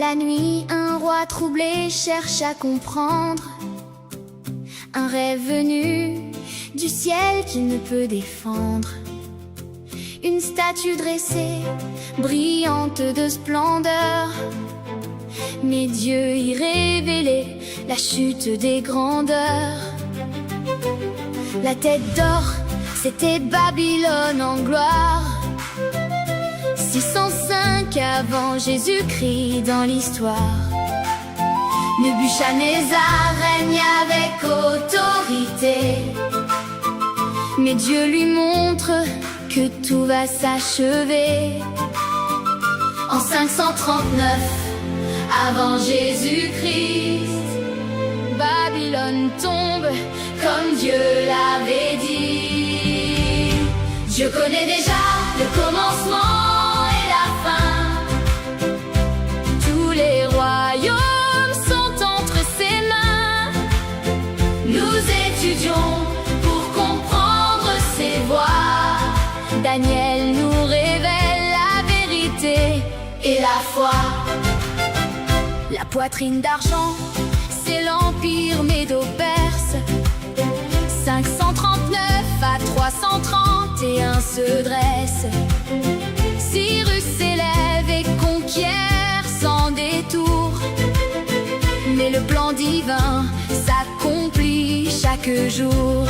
la nuit, un roi troublé cherche à comprendre un rêve venu du ciel qu'il ne peut défendre. Une statue dressée, brillante de splendeur, mais Dieu y révélait la chute des grandeurs. La tête d'or, c'était Babylone en gloire. 605 avant Jésus-Christ dans l'histoire. Nebuchadnezzar règne avec autorité, mais Dieu lui montre que tout va s'achever. En 539 avant Jésus-Christ, Babylone tombe comme Dieu l'avait dit. Dieu connaît déjà le commencement et la fin. Tous les royaumes sont entre ses mains. Nous étudions pour comprendre ses voies. Daniel nous révèle la vérité et la foi. La poitrine d'argent, c'est l'empire médo-perse. 539 à 331 se dresse. Cyrus s'élève et conquiert sans détour. Mais le plan divin s'accomplit chaque jour.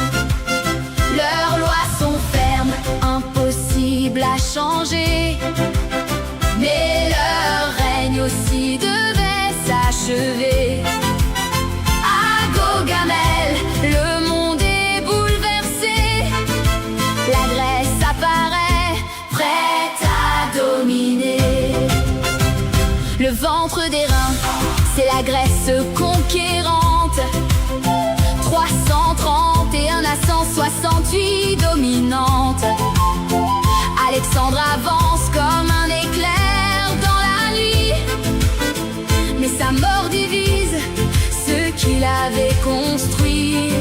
Leurs lois sont fermes, impossibles à changer, mais leur règne aussi devait s'achever. À Gaugamel, le monde est bouleversé. La Grèce apparaît, prête à dominer. Le ventre des reins, c'est la Grèce conquérante. 331 à 168 dominante. Alexandre avance comme un éclair dans la nuit, mais sa mort divise ce qu'il avait construit.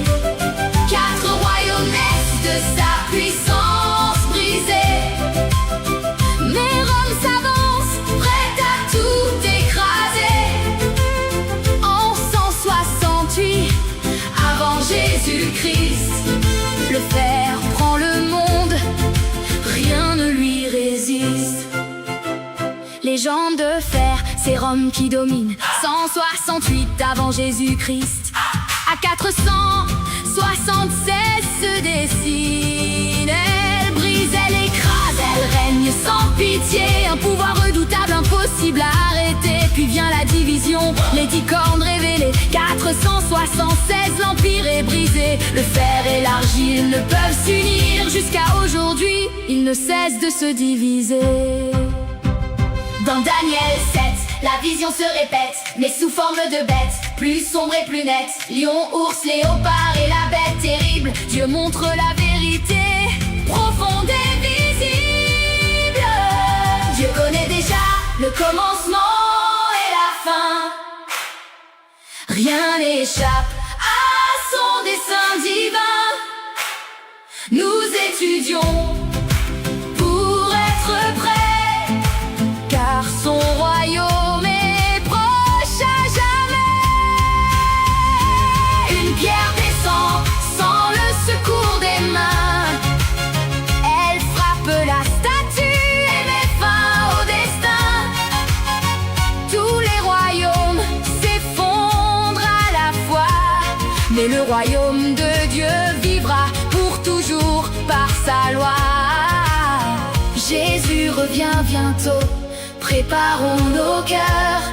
4 royaumes naissent de sa puissance brisée, mais Rome s'avance, prête à tout écraser. En 168 avant Jésus-Christ, le fer prend le monde, rien ne lui résiste. Légende de fer, c'est Rome qui domine. 168 avant Jésus-Christ. À 476 se dessine. Elle brise, elle écrase, elle règne sans pitié. Un pouvoir redoutable, impossible à arrêter. Puis vient la division, les 10 cornes révélées. 476, l'empire est brisé. Le fer et l'argile ne peuvent s'unir. Jusqu'à aujourd'hui, ils ne cessent de se diviser. Dans Daniel 7, la vision se répète, mais sous forme de bête, plus sombre et plus nette. Lion, ours, léopard et la bête terrible. Dieu montre la vérité, profonde et visible. Dieu connaît déjà le commencement et la fin. Rien n'échappe à son dessein divin. Nous étudions pour être prêts, car son royaume est proche à jamais. Une pierre descend sans le secours des mains. Elle frappe la statue et met fin au destin. Tous les royaumes s'effondrent à la fois, mais le royaume de Dieu vivra pour toujours par sa loi. Jésus revient bientôt. Préparons nos cœurs